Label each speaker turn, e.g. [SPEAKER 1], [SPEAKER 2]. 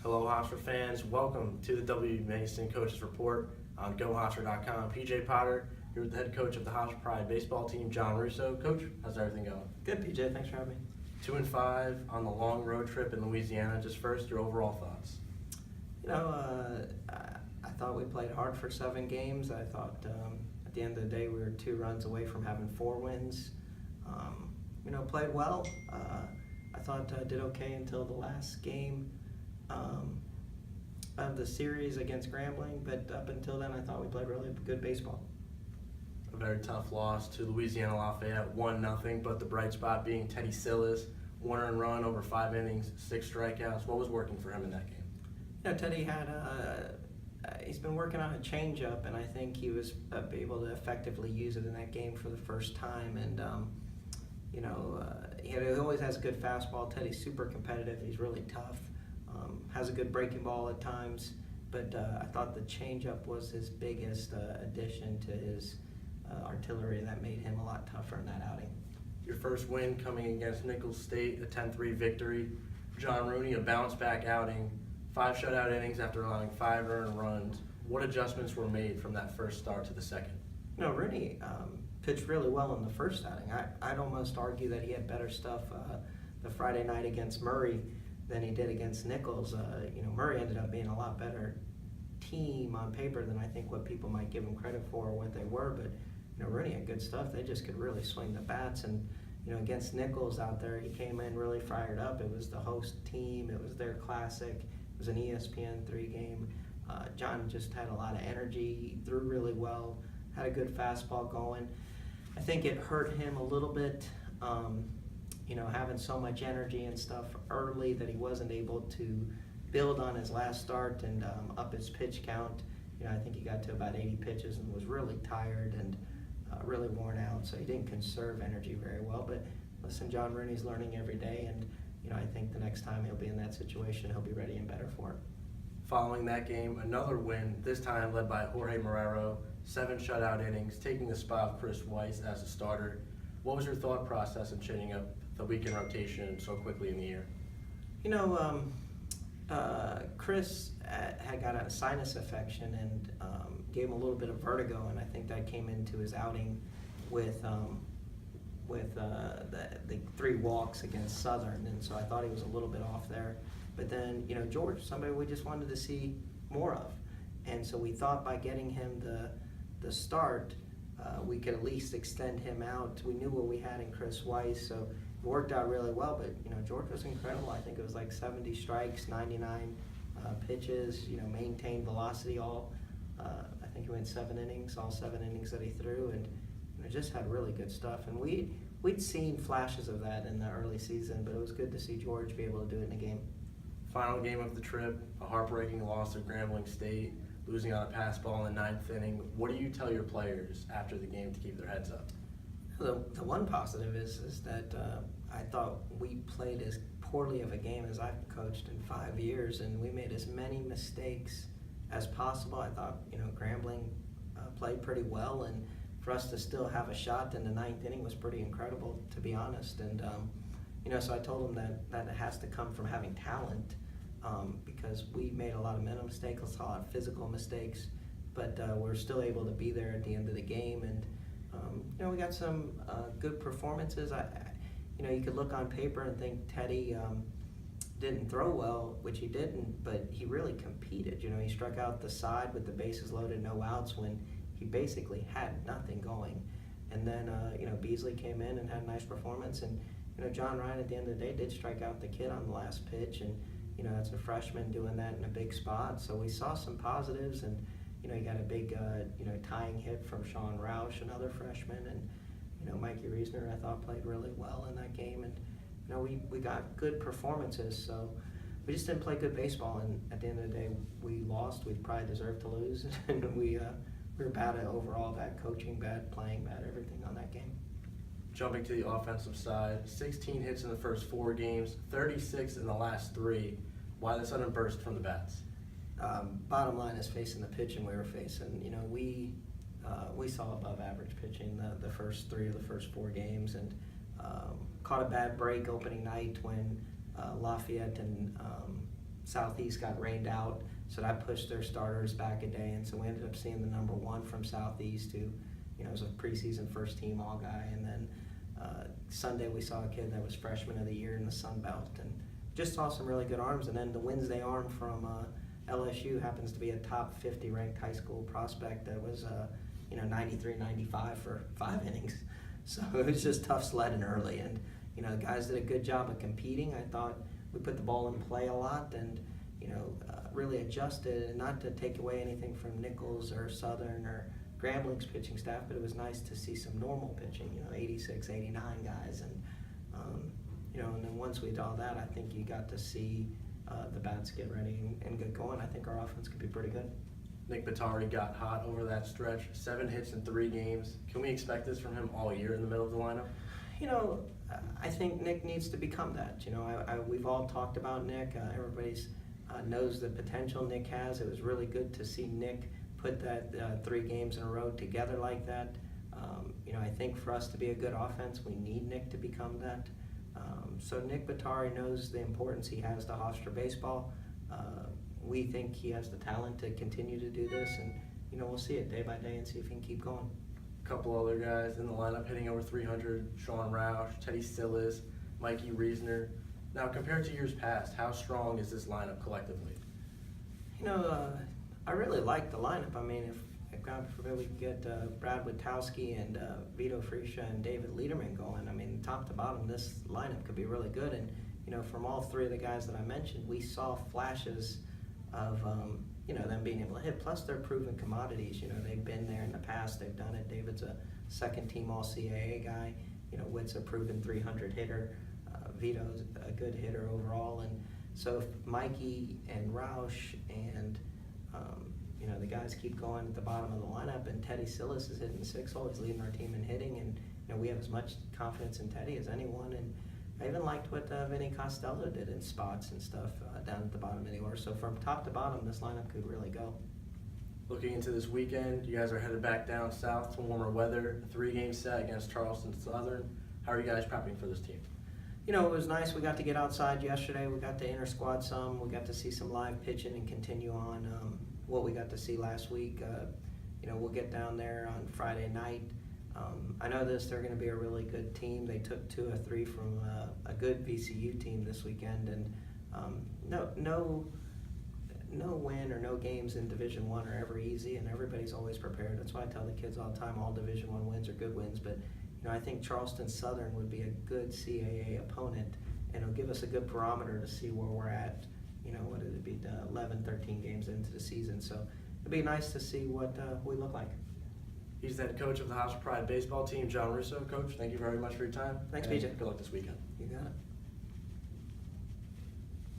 [SPEAKER 1] Hello, Hofstra fans. Welcome to the W. Mason Coaches Report on GoHofstra.com. PJ Potter, here with the head coach of the Hofstra Pride baseball team, John Russo. Coach, how's everything going?
[SPEAKER 2] Good, PJ. Thanks for having me.
[SPEAKER 1] 2-5 on the long road trip in Louisiana. Just first, your overall thoughts.
[SPEAKER 2] I thought we played hard for 7 games. I thought at the end of the day we were 2 runs away from having 4 wins. Played well. I thought did okay until the last game of the series against Grambling, but up until then I thought we played really good baseball.
[SPEAKER 1] A very tough loss to Louisiana Lafayette, 1-0, but the bright spot being Teddy Sillis, 1 earned run over 5 innings, 6 strikeouts. What was working for him in that game?
[SPEAKER 2] Teddy had he's been working on a changeup, and I think he was able to effectively use it in that game for the first time. And he always has a good fastball. Teddy's super competitive. He's really tough. Has a good breaking ball at times, but I thought the changeup was his biggest addition to his artillery that made him a lot tougher in that outing.
[SPEAKER 1] Your first win coming against Nichols State, a 10-3 victory. John Rooney, a bounce-back outing, 5 shutout innings after allowing 5 earned runs. What adjustments were made from that first start to the second?
[SPEAKER 2] Rooney pitched really well in the first outing. I'd almost argue that he had better stuff the Friday night against Murray than he did against Nichols. Murray ended up being a lot better team on paper than I think what people might give him credit for or what they were, but Rooney had good stuff. They just could really swing the bats, and against Nichols out there, he came in really fired up. It was the host team. It was their classic. It was an ESPN3 game. John just had a lot of energy. He threw really well, had a good fastball going. I think it hurt him a little bit, having so much energy and stuff early that he wasn't able to build on his last start and up his pitch count. I think he got to about 80 pitches and was really tired and really worn out, so he didn't conserve energy very well. But listen, John Rooney's learning every day, and I think the next time he'll be in that situation, he'll be ready and better for it.
[SPEAKER 1] Following that game, another win, this time led by Jorge Marrero, 7 shutout innings, taking the spot of Chris Weiss as a starter. What was your thought process in changing up the weekend rotation so quickly in the year?
[SPEAKER 2] Chris had got a sinus infection and gave him a little bit of vertigo, and I think that came into his outing with the 3 walks against Southern, and so I thought he was a little bit off there. But then, George, somebody we just wanted to see more of, and so we thought by getting him the start, we could at least extend him out. We knew what we had in Chris Weiss, so it worked out really well. But George was incredible. I think it was like 70 strikes, 99 pitches. Maintained velocity all. I think he went 7 innings, all 7 innings that he threw, and just had really good stuff. And we'd seen flashes of that in the early season, but it was good to see George be able to do it in a game.
[SPEAKER 1] Final game of the trip, a heartbreaking loss to Grambling State, losing on a pass ball in the 9th inning. What do you tell your players after the game to keep their heads up?
[SPEAKER 2] The one positive is that I thought we played as poorly of a game as I've coached in 5 years, and we made as many mistakes as possible. I thought Grambling played pretty well, and for us to still have a shot in the 9th inning was pretty incredible, to be honest. And so I told them that it has to come from having talent, because we made a lot of mental mistakes, a lot of physical mistakes, but we're still able to be there at the end of the game. And we got some good performances. You could look on paper and think Teddy didn't throw well, which he didn't, but he really competed. He struck out the side with the bases loaded, no outs, when he basically had nothing going. And then Beasley came in and had a nice performance, and John Ryan at the end of the day did strike out the kid on the last pitch, and that's a freshman doing that in a big spot. So we saw some positives, and he got a big tying hit from Sean Roush, another freshman, and Mikey Reisner I thought played really well in that game, and we got good performances. So we just didn't play good baseball, and at the end of the day we lost. We probably deserved to lose, and we were bad at overall, bad coaching, bad playing, bad everything on that game.
[SPEAKER 1] Jumping to the offensive side, 16 hits in the first 4 games, 36 in the last 3. Why the sudden burst from the bats?
[SPEAKER 2] Bottom line is facing the pitching we were facing. We saw above average pitching the first 3 of the first 4 games, and caught a bad break opening night when Lafayette and Southeast got rained out, so that pushed their starters back a day, and so we ended up seeing the number 1 from Southeast, who, was a preseason first team all guy, and then Sunday we saw a kid that was freshman of the year in the Sun Belt, and just saw some really good arms. And then the Wednesday arm from LSU happens to be a top 50 ranked high school prospect that was 93-95 for 5 innings. So it was just tough sledding early, and the guys did a good job of competing. I thought we put the ball in play a lot, and really adjusted, and not to take away anything from Nichols or Southern or Grambling's pitching staff, but it was nice to see some normal pitching, 86, 89 guys, and and then once we did all that, I think you got to see the bats get ready and get going. I think our offense could be pretty good.
[SPEAKER 1] Nick Batari got hot over that stretch, 7 hits in 3 games. Can we expect this from him all year in the middle of the lineup?
[SPEAKER 2] I think Nick needs to become that. We've all talked about Nick. Everybody's knows the potential Nick has. It was really good to see Nick put that 3 games in a row together like that. I think for us to be a good offense, we need Nick to become that. So Nick Batari knows the importance he has to Hofstra baseball. We think he has the talent to continue to do this, and we'll see it day by day and see if he can keep going.
[SPEAKER 1] A couple other guys in the lineup hitting over 300, Sean Roush, Teddy Stillis, Mikey Reisner. Now, compared to years past, how strong is this lineup collectively?
[SPEAKER 2] I really like the lineup. I mean, if God forbid we could get Brad Witowski and Vito Friscia and David Lederman going, I mean, top to bottom, this lineup could be really good. And, from all 3 of the guys that I mentioned, we saw flashes of, them being able to hit. Plus, they're proven commodities. They've been there in the past. They've done it. David's a second-team All-CAA guy. Witt's a proven 300 hitter. Vito's a good hitter overall. And so if Mikey and Roush and, the guys keep going at the bottom of the lineup, and Teddy Stillis is hitting 6 always leading our team in hitting, and we have as much confidence in Teddy as anyone. And I even liked what Vinny Costello did in spots and stuff down at the bottom of the order. So from top to bottom, this lineup could really go.
[SPEAKER 1] Looking into this weekend, you guys are headed back down south to warmer weather, a 3-game set against Charleston Southern. How are you guys prepping for this team?
[SPEAKER 2] It was nice. We got to get outside yesterday. We got to inter-squad some. We got to see some live pitching and continue on what we got to see last week. We'll get down there on Friday night. I know they're going to be a really good team. They took 2 of 3 from a good VCU team this weekend, and no win or no games in Division I are ever easy, and everybody's always prepared. That's why I tell the kids all the time, all Division I wins are good wins. But I think Charleston Southern would be a good CAA opponent, and it'll give us a good barometer to see where we're at. What did it be, 11, 13 games into the season. So it'd be nice to see what we look like.
[SPEAKER 1] He's the head coach of the Hofstra Pride baseball team, John Russo. Coach, thank you very much for your time.
[SPEAKER 2] Thanks,
[SPEAKER 1] and
[SPEAKER 2] BJ.
[SPEAKER 1] Good luck this weekend.
[SPEAKER 2] You got it.